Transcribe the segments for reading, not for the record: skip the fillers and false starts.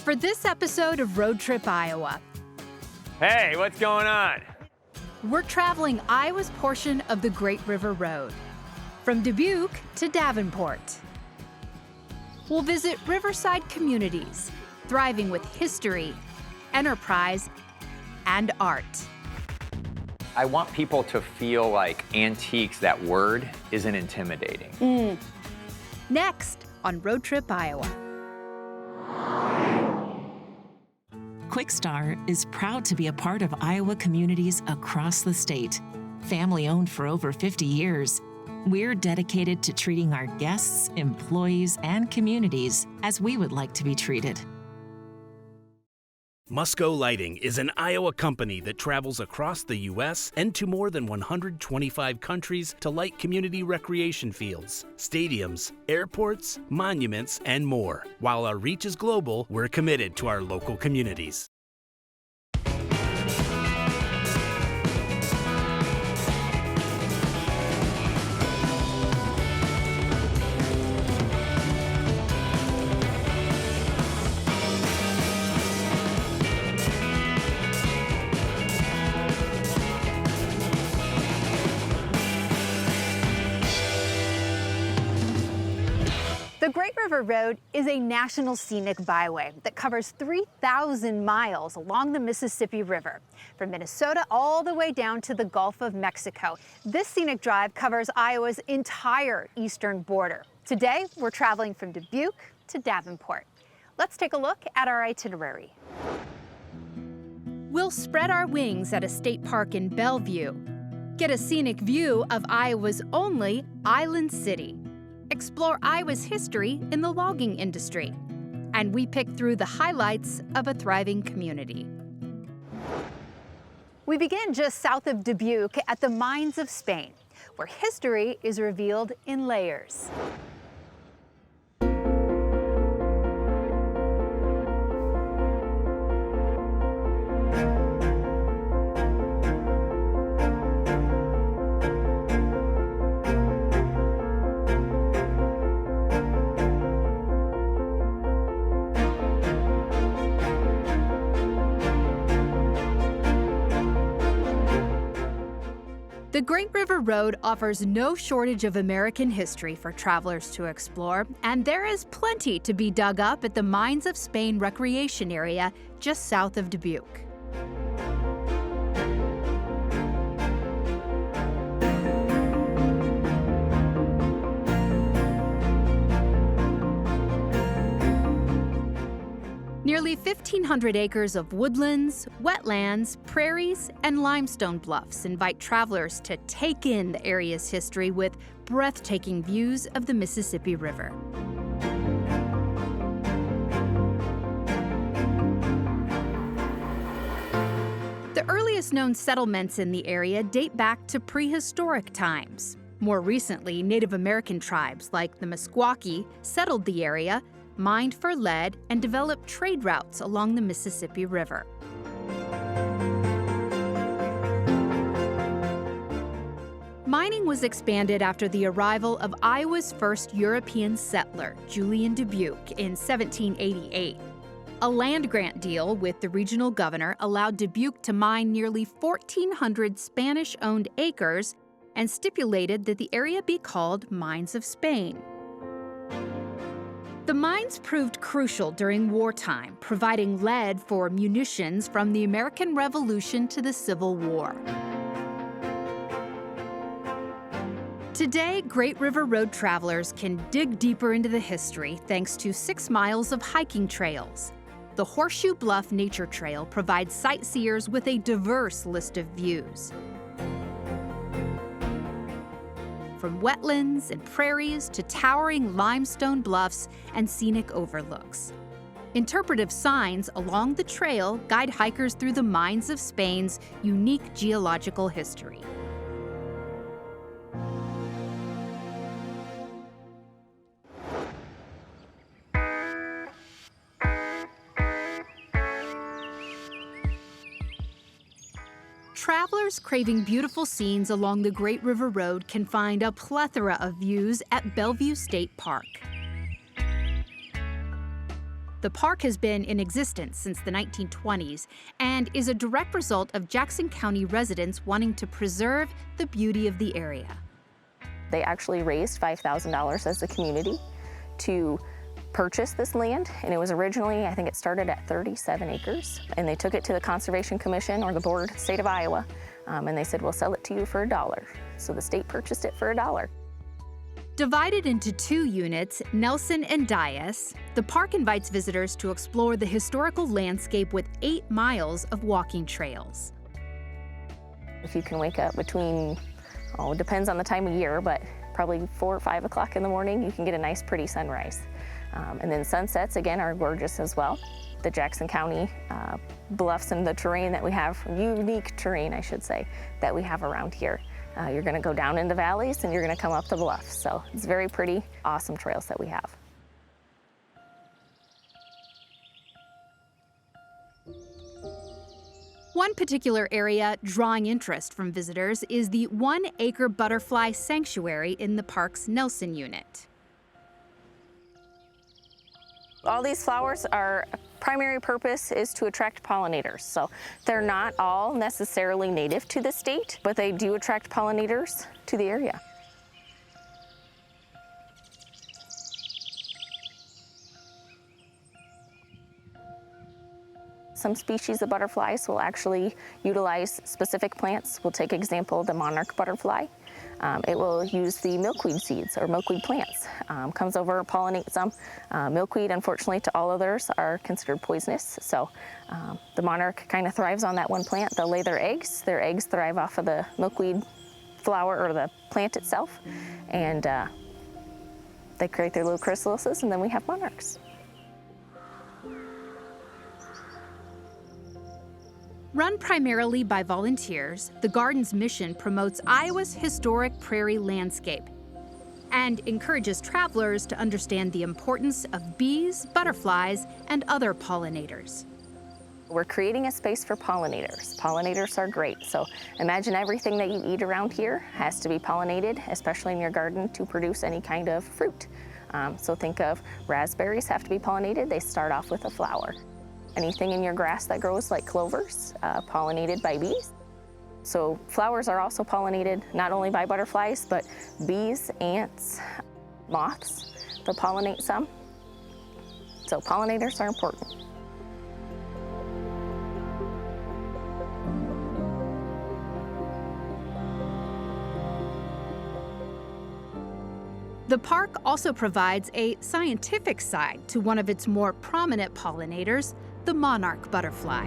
For this episode of Road Trip Iowa, Hey, what's going on? we're traveling Iowa's portion of the Great River Road, from Dubuque to Davenport. We'll visit riverside communities, thriving with history, enterprise, and art. I want people to feel like antiques, that word, isn't intimidating. Next on Road Trip Iowa. Quickstar is proud to be a part of Iowa communities across the state. Family-owned for over 50 years, we're dedicated to treating our guests, employees, and communities as we would like to be treated. Musco Lighting is an Iowa company that travels across the U.S. and to more than 125 countries to light community recreation fields, stadiums, airports, monuments, and more. While our reach is global, we're committed to our local communities. The Great River Road is a national scenic byway that covers 3,000 miles along the Mississippi River, from Minnesota all the way down to the Gulf of Mexico. This scenic drive covers Iowa's entire eastern border. Today, we're traveling from Dubuque to Davenport. Let's take a look at our itinerary. We'll spread our wings at a state park in Bellevue, get a scenic view of Iowa's only island city, explore Iowa's history in the logging industry, and we pick through the highlights of a thriving community. We begin just south of Dubuque at the Mines of Spain, where history is revealed in layers. The Great River Road offers no shortage of American history for travelers to explore, and there is plenty to be dug up at the Mines of Spain recreation area just south of Dubuque. Nearly 1,500 acres of woodlands, wetlands, prairies, and limestone bluffs invite travelers to take in the area's history with breathtaking views of the Mississippi River. The earliest known settlements in the area date back to prehistoric times. More recently, Native American tribes like the Meskwaki settled the area, mined for lead, and developed trade routes along the Mississippi River. Mining was expanded after the arrival of Iowa's first European settler, Julian Dubuque, in 1788. A land grant deal with the regional governor allowed Dubuque to mine nearly 1,400 Spanish-owned acres and stipulated that the area be called Mines of Spain. The mines proved crucial during wartime, providing lead for munitions from the American Revolution to the Civil War. Today, Great River Road travelers can dig deeper into the history thanks to 6 miles of hiking trails. The Horseshoe Bluff Nature Trail provides sightseers with a diverse list of views. From wetlands and prairies to towering limestone bluffs and scenic overlooks. Interpretive signs along the trail guide hikers through the Mines of Spain's unique geological history. Travelers craving beautiful scenes along the Great River Road can find a plethora of views at Bellevue State Park. The park has been in existence since the 1920s and is a direct result of Jackson County residents wanting to preserve the beauty of the area. They actually raised $5,000 as a community to purchase this land, and it was originally, I think it started at 37 acres, and they took it to the Conservation Commission, or the board, state of Iowa, and they said, we'll sell it to you for $1. So the state purchased it for $1. Divided into 2 units, Nelson and Dias, the park invites visitors to explore the historical landscape with 8 miles of walking trails. If you can wake up between, it depends on the time of year, but probably 4 or 5 o'clock in the morning, you can get a nice, pretty sunrise. And then sunsets, again, are gorgeous as well. The Jackson County bluffs and the terrain that we have, unique terrain, I should say, that we have around here. You're gonna go down into valleys and you're gonna come up the bluffs. So it's very pretty, awesome trails that we have. One particular area drawing interest from visitors is the 1-acre butterfly sanctuary in the park's Nelson unit. All these flowers, our primary purpose is to attract pollinators. So they're not all necessarily native to the state, but they do attract pollinators to the area. Some species of butterflies will actually utilize specific plants. We'll take example, the monarch butterfly. It will use the milkweed seeds or milkweed plants. Comes over, pollinates them. Milkweed, unfortunately, to all others are considered poisonous. So the monarch kind of thrives on that one plant. They'll lay their eggs. Their eggs thrive off of the milkweed flower or the plant itself. And they create their little chrysalises, and then we have monarchs. Run primarily by volunteers, the garden's mission promotes Iowa's historic prairie landscape and encourages travelers to understand the importance of bees, butterflies, and other pollinators. We're creating a space for pollinators. Pollinators are great, so imagine everything that you eat around here has to be pollinated, especially in your garden, to produce any kind of fruit. So think of raspberries have to be pollinated. They start off with a flower. Anything in your grass that grows, like clovers, pollinated by bees. So flowers are also pollinated not only by butterflies, but bees, ants, moths. They'll pollinate some. So pollinators are important. The park also provides a scientific side to one of its more prominent pollinators, the monarch butterfly.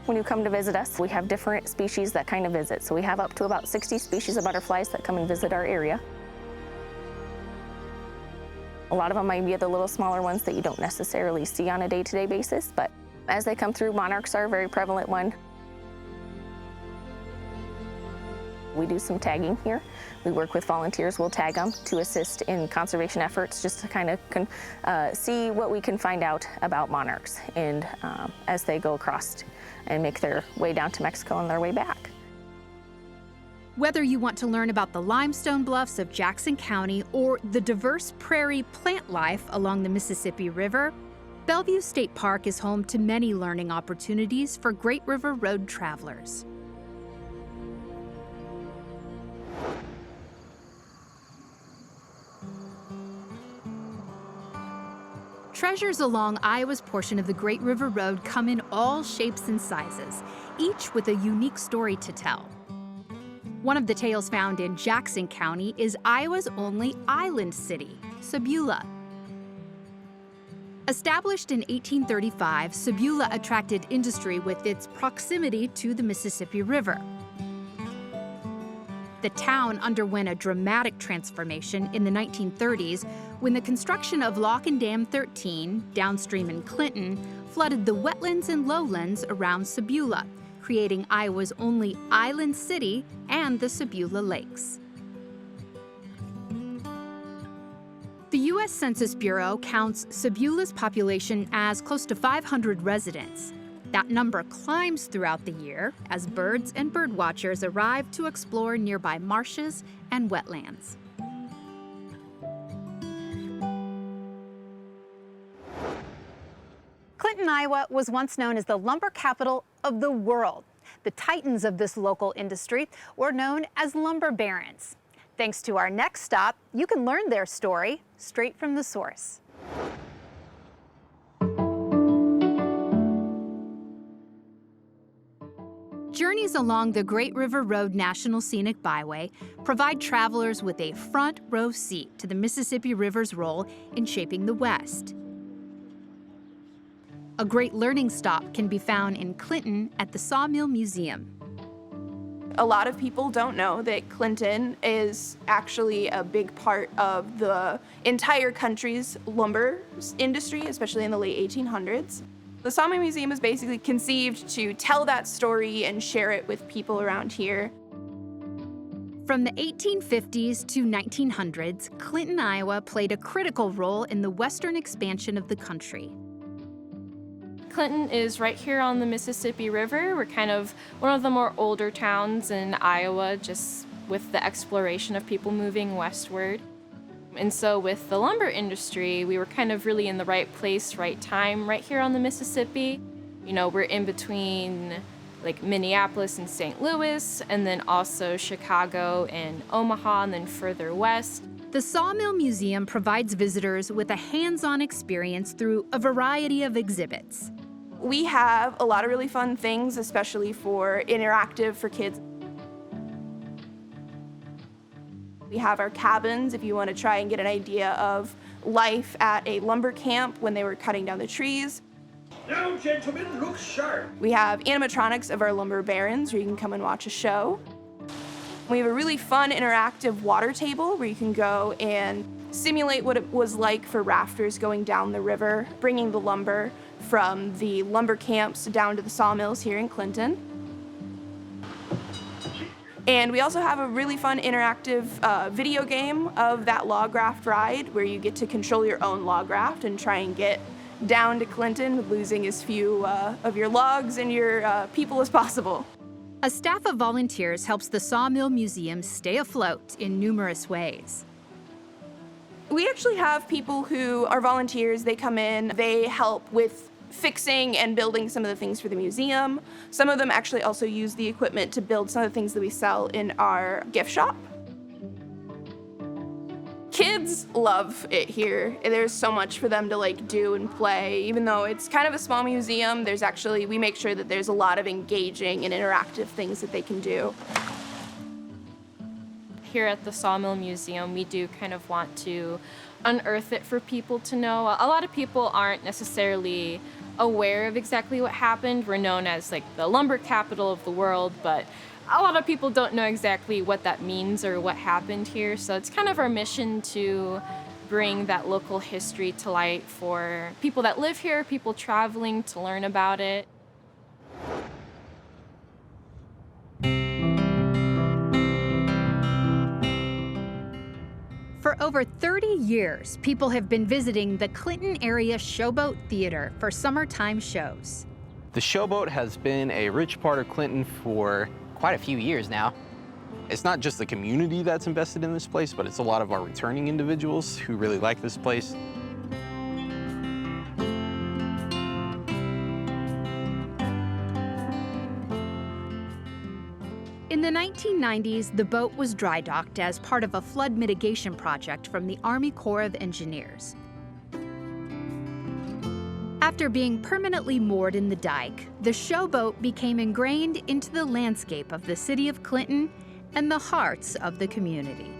When you come to visit us, we have different species that kind of visit. So we have up to about 60 species of butterflies that come and visit our area. A lot of them might be the little smaller ones that you don't necessarily see on a day-to-day basis, but as they come through, monarchs are a very prevalent one. We do some tagging here. We work with volunteers. We'll tag them to assist in conservation efforts, just to kind of see what we can find out about monarchs and as they go across and make their way down to Mexico and their way back. Whether you want to learn about the limestone bluffs of Jackson County or the diverse prairie plant life along the Mississippi River, Bellevue State Park is home to many learning opportunities for Great River Road travelers. Treasures along Iowa's portion of the Great River Road come in all shapes and sizes, each with a unique story to tell. One of the tales found in Jackson County is Iowa's only island city, Sabula. Established in 1835, Sabula attracted industry with its proximity to the Mississippi River. The town underwent a dramatic transformation in the 1930s when the construction of Lock and Dam 13, downstream in Clinton, flooded the wetlands and lowlands around Sabula, creating Iowa's only island city and the Sabula Lakes. The U.S. Census Bureau counts Sabula's population as close to 500 residents. That number climbs throughout the year as birds and birdwatchers arrive to explore nearby marshes and wetlands. Clinton, Iowa was once known as the lumber capital of the world. The titans of this local industry were known as lumber barons. Thanks to our next stop, you can learn their story straight from the source. Journeys along the Great River Road National Scenic Byway provide travelers with a front row seat to the Mississippi River's role in shaping the West. A great learning stop can be found in Clinton at the Sawmill Museum. A lot of people don't know that Clinton is actually a big part of the entire country's lumber industry, especially in the late 1800s. The Sawmill Museum is basically conceived to tell that story and share it with people around here. From the 1850s to 1900s, Clinton, Iowa played a critical role in the western expansion of the country. Clinton is right here on the Mississippi River. We're kind of one of the more older towns in Iowa, just with the exploration of people moving westward. And so with the lumber industry, we were kind of really in the right place, right time, right here on the Mississippi. You know, we're in between like Minneapolis and St. Louis, and then also Chicago and Omaha, and then further west. The Sawmill Museum provides visitors with a hands-on experience through a variety of exhibits. We have a lot of really fun things, especially for interactive for kids. We have our cabins if you want to try and get an idea of life at a lumber camp when they were cutting down the trees. Now, gentlemen, look sharp. We have animatronics of our lumber barons where you can come and watch a show. We have a really fun interactive water table where you can go and simulate what it was like for rafters going down the river, bringing the lumber from the lumber camps down to the sawmills here in Clinton. And we also have a really fun interactive video game of that log raft ride where you get to control your own log raft and try and get down to Clinton with losing as few of your logs and your people as possible. A staff of volunteers helps the Sawmill Museum stay afloat in numerous ways. We actually have people who are volunteers. They come in, they help with fixing and building some of the things for the museum. Some of them actually also use the equipment to build some of the things that we sell in our gift shop. Kids love it here. There's so much for them to like do and play. Even though it's kind of a small museum, we make sure that there's a lot of engaging and interactive things that they can do. Here at the Sawmill Museum, we do kind of want to unearth it for people to know. A lot of people aren't necessarily aware of exactly what happened. We're known as like the lumber capital of the world, but a lot of people don't know exactly what that means or what happened here. So it's kind of our mission to bring that local history to light for people that live here, people traveling to learn about it. For over 30 years, people have been visiting the Clinton area Showboat Theater for summertime shows. The Showboat has been a rich part of Clinton for quite a few years now. It's not just the community that's invested in this place, but it's a lot of our returning individuals who really like this place. In the 1990s, the boat was dry docked as part of a flood mitigation project from the Army Corps of Engineers. After being permanently moored in the dike, the Showboat became ingrained into the landscape of the city of Clinton and the hearts of the community.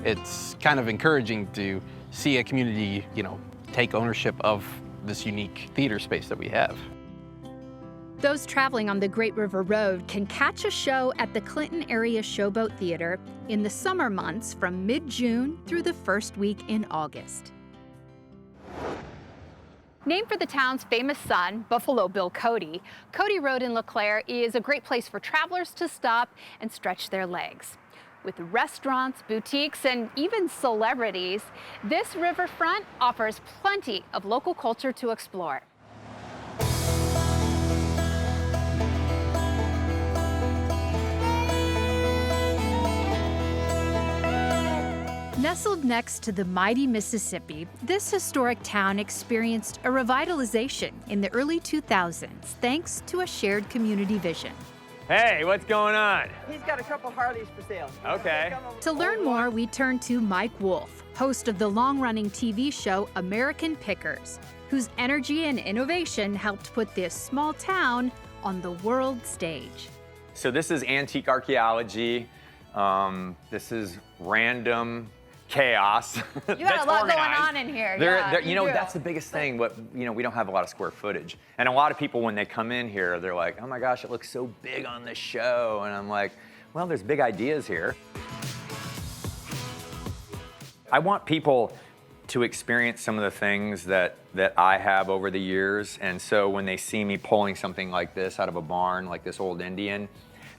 It's kind of encouraging to see a community, take ownership of this unique theater space that we have. Those traveling on the Great River Road can catch a show at the Clinton area Showboat Theater in the summer months from mid-June through the first week in August. Named for the town's famous son, Buffalo Bill Cody, Cody Road in LeClaire is a great place for travelers to stop and stretch their legs. With restaurants, boutiques, and even celebrities, this riverfront offers plenty of local culture to explore. Nestled next to the mighty Mississippi, this historic town experienced a revitalization in the early 2000s thanks to a shared community vision. Hey, what's going on? He's got a couple Harleys for sale. Okay. To learn more, we turn to Mike Wolf, host of the long-running TV show American Pickers, whose energy and innovation helped put this small town on the world stage. So this is antique archaeology. This is random chaos. You got a lot going on in here. You know, that's the biggest thing. We don't have a lot of square footage. And a lot of people, when they come in here, they're like, oh my gosh, it looks so big on the show. And I'm like, well, there's big ideas here. I want people to experience some of the things that I have over the years. And so when they see me pulling something like this out of a barn, like this old Indian,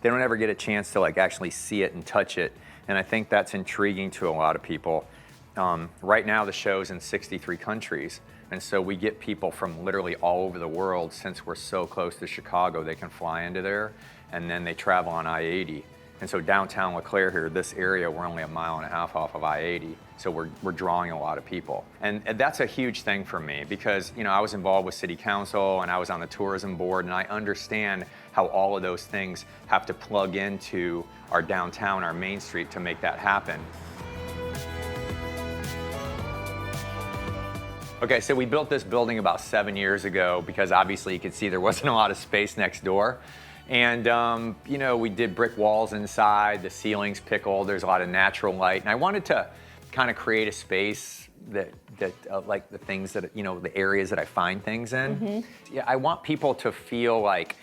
they don't ever get a chance to actually see it and touch it. And I think that's intriguing to a lot of people. Right now, the show's in 63 countries. And so we get people from literally all over the world. Since we're so close to Chicago, they can fly into there, and then they travel on I-80. And so downtown LeClaire here, this area, we're only 1.5 miles off of I-80. So we're drawing a lot of people. And that's a huge thing for me because, I was involved with city council and I was on the tourism board, and I understand how all of those things have to plug into our downtown, our Main Street to make that happen. Okay, so we built this building about 7 years ago because obviously you could see there wasn't a lot of space next door. And, we did brick walls inside, the ceiling's pickled, there's a lot of natural light. And I wanted to kind of create a space that like the things that, the areas that I find things in. Mm-hmm. Yeah, I want people to feel like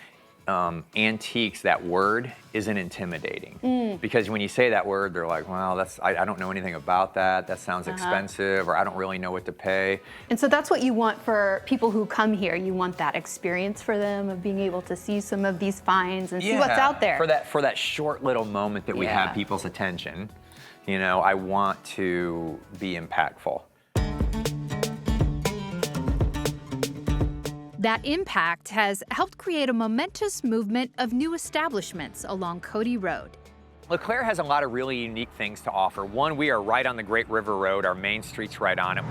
antiques, that word isn't intimidating. Because when you say that word, they're like, well, I don't know anything about that. That sounds expensive, or I don't really know what to pay. And so that's what you want for people who come here. You want that experience for them of being able to see some of these finds and see what's out there. For that short little moment that we have people's attention, I want to be impactful. That impact has helped create a momentous movement of new establishments along Cody Road. LeClaire has a lot of really unique things to offer. One, we are right on the Great River Road. Our main street's right on it.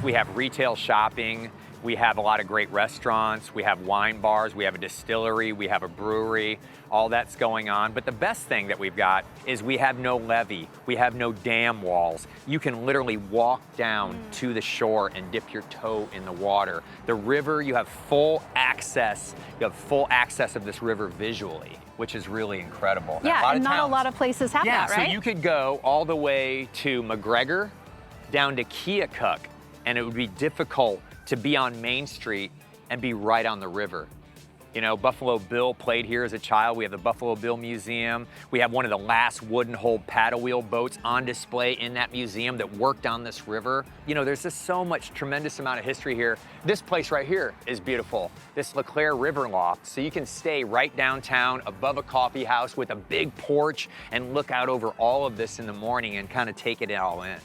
We have retail shopping. We have a lot of great restaurants. We have wine bars. We have a distillery. We have a brewery. All that's going on. But the best thing that we've got is we have no levee. We have no dam walls. You can literally walk down to the shore and dip your toe in the water. The river, you have full access. You have full access of this river visually, which is really incredible. Yeah, and not a lot of places have that, right? So you could go all the way to McGregor, down to Keokuk, and it would be difficult to be on Main Street and be right on the river. Buffalo Bill played here as a child. We have the Buffalo Bill Museum. We have one of the last wooden-hulled paddle wheel boats on display in that museum that worked on this river. There's just so much tremendous amount of history here. This place right here is beautiful. This LeClaire River Loft. So you can stay right downtown above a coffee house with a big porch and look out over all of this in the morning and kind of take it all in.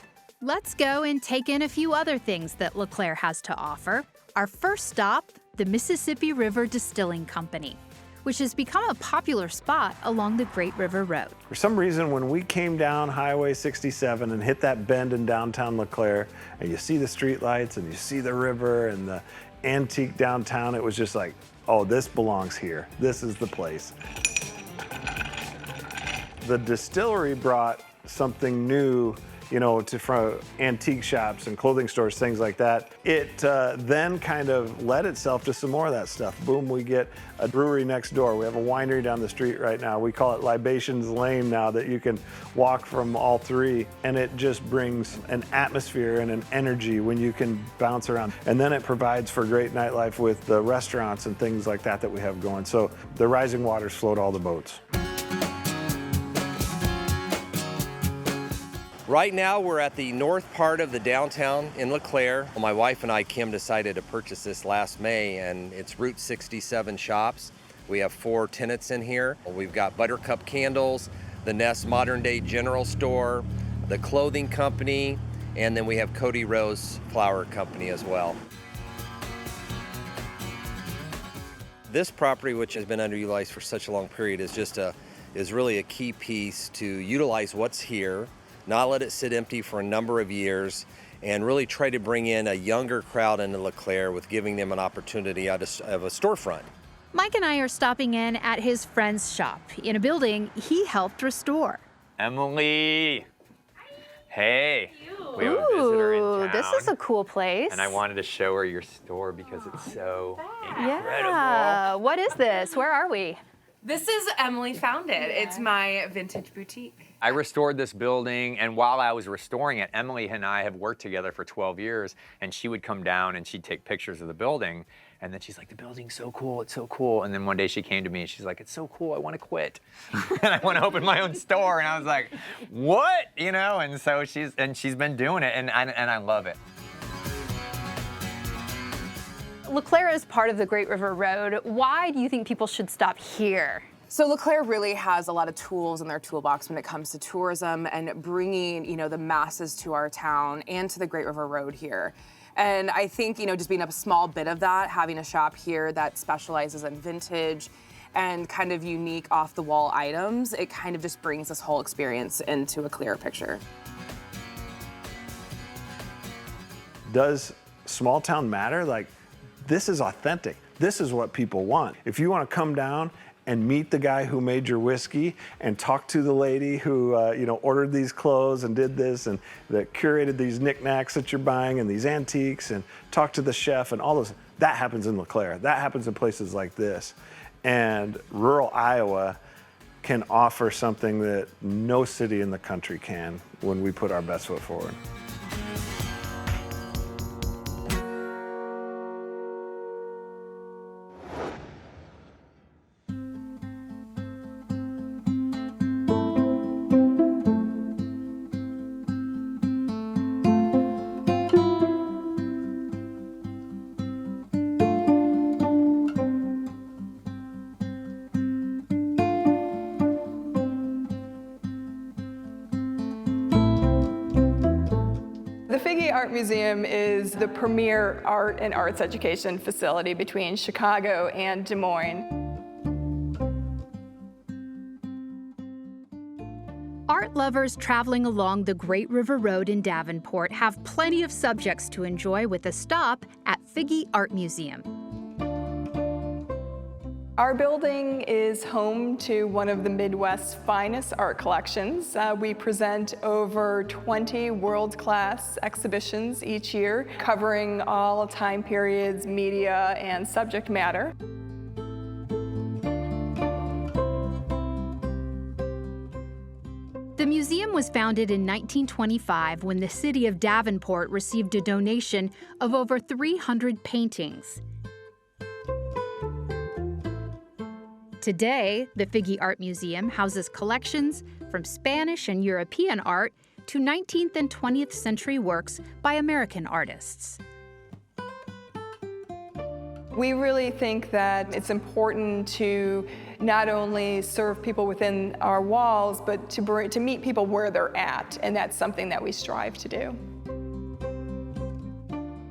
Let's go and take in a few other things that LeClaire has to offer. Our first stop, the Mississippi River Distilling Company, which has become a popular spot along the Great River Road. For some reason, when we came down Highway 67 and hit that bend in downtown LeClaire, and you see the streetlights and you see the river and the antique downtown, it was just like, oh, this belongs here. This is the place. The distillery brought something new, from antique shops and clothing stores, things like that. It then kind of led itself to some more of that stuff. Boom, we get a brewery next door. We have a winery down the street right now. We call it Libations Lane now, that you can walk from all three, and it just brings an atmosphere and an energy when you can bounce around. And then it provides for great nightlife with the restaurants and things like that we have going. So the rising waters float all the boats. Right now, we're at the north part of the downtown in LeClaire. My wife and I, Kim, decided to purchase this last May, and it's Route 67 shops. We have 4 tenants in here. We've got Buttercup Candles, the Nest Modern Day General Store, the Clothing Company, and then we have Cody Rose Flower Company as well. This property, which has been underutilized for such a long period, is really a key piece to utilize what's here, not let it sit empty for a number of years, and really try to bring in a younger crowd into LeClaire with giving them an opportunity of a storefront. Mike and I are stopping in at his friend's shop in a building he helped restore. Emily! Hey! We have a visitor in town. This is a cool place. And I wanted to show her your store because it's so incredible. Yeah. What is this? Where are we? This is Emily Found It. It's my vintage boutique. I restored this building, and while I was restoring it, Emily and I have worked together for 12 years, and she would come down and she'd take pictures of the building, and then she's like, the building's so cool, it's so cool. And then one day she came to me and she's like, it's so cool, I want to quit. And I want to open my own store. And I was like, what? You know, and so she's been doing it, and I love it. LeClaire is part of the Great River Road. Why do you think people should stop here? So LeClaire really has a lot of tools in their toolbox when it comes to tourism and bringing, the masses to our town and to the Great River Road here. And I think, just being a small bit of that, having a shop here that specializes in vintage and kind of unique off-the-wall items, it kind of just brings this whole experience into a clearer picture. Does small town matter? Like, this is authentic. This is what people want. If you want to come down and meet the guy who made your whiskey and talk to the lady who ordered these clothes and did this and that curated these knickknacks that you're buying and these antiques, and talk to the chef and all those, that happens in LeClaire. That happens in places like this. And rural Iowa can offer something that no city in the country can when we put our best foot forward. The Figge Art Museum is the premier art and arts education facility between Chicago and Des Moines. Art lovers traveling along the Great River Road in Davenport have plenty of subjects to enjoy with a stop at Figge Art Museum. Our building is home to one of the Midwest's finest art collections. We present over 20 world-class exhibitions each year, covering all time periods, media, and subject matter. The museum was founded in 1925 when the city of Davenport received a donation of over 300 paintings. Today, the Figge Art Museum houses collections from Spanish and European art to 19th and 20th century works by American artists. We really think that it's important to not only serve people within our walls, but to meet people where they're at, and that's something that we strive to do.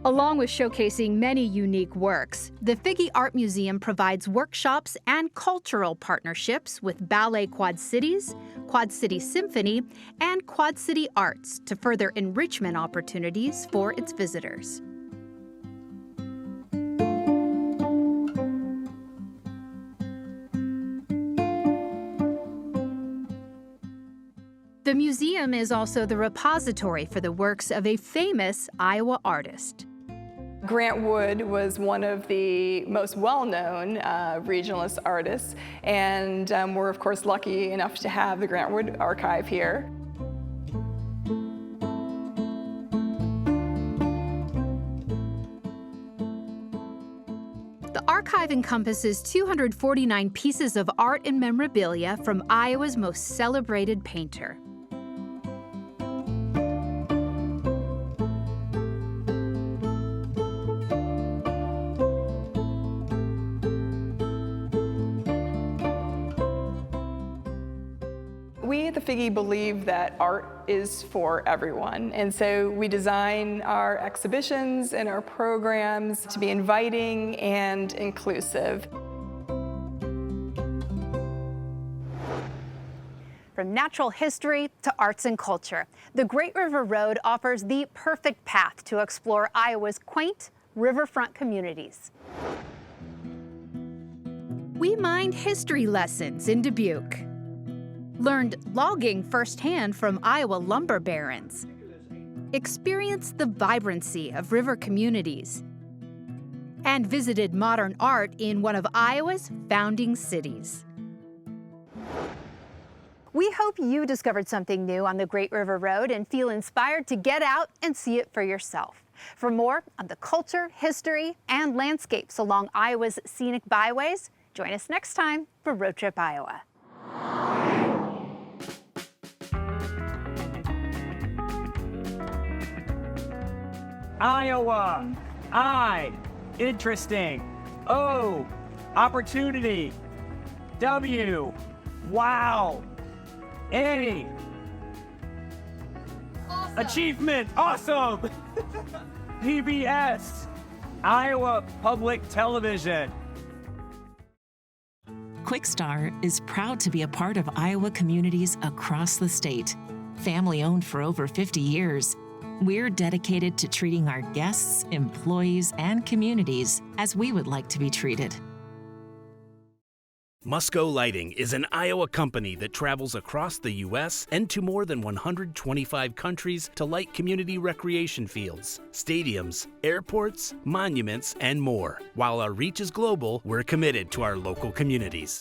Along with showcasing many unique works, the Figge Art Museum provides workshops and cultural partnerships with Ballet Quad Cities, Quad City Symphony, and Quad City Arts to further enrichment opportunities for its visitors. The museum is also the repository for the works of a famous Iowa artist. Grant Wood was one of the most well-known regionalist artists, and we're of course lucky enough to have the Grant Wood archive here. The archive encompasses 249 pieces of art and memorabilia from Iowa's most celebrated painter. We at the Figge believe that art is for everyone, and so we design our exhibitions and our programs to be inviting and inclusive. From natural history to arts and culture, the Great River Road offers the perfect path to explore Iowa's quaint riverfront communities. We mined history lessons in Dubuque, learned logging firsthand from Iowa lumber barons, experienced the vibrancy of river communities, and visited modern art in one of Iowa's founding cities. We hope you discovered something new on the Great River Road and feel inspired to get out and see it for yourself. For more on the culture, history, and landscapes along Iowa's scenic byways, join us next time for Road Trip Iowa. Iowa. I. Interesting. O. Opportunity. W. Wow. A. Awesome. Achievement. Awesome. PBS. Iowa Public Television. Quickstar is proud to be a part of Iowa communities across the state. Family owned for over 50 years, we're dedicated to treating our guests, employees, and communities as we would like to be treated. Musco Lighting is an Iowa company that travels across the U.S. and to more than 125 countries to light community recreation fields, stadiums, airports, monuments, and more. While our reach is global, we're committed to our local communities.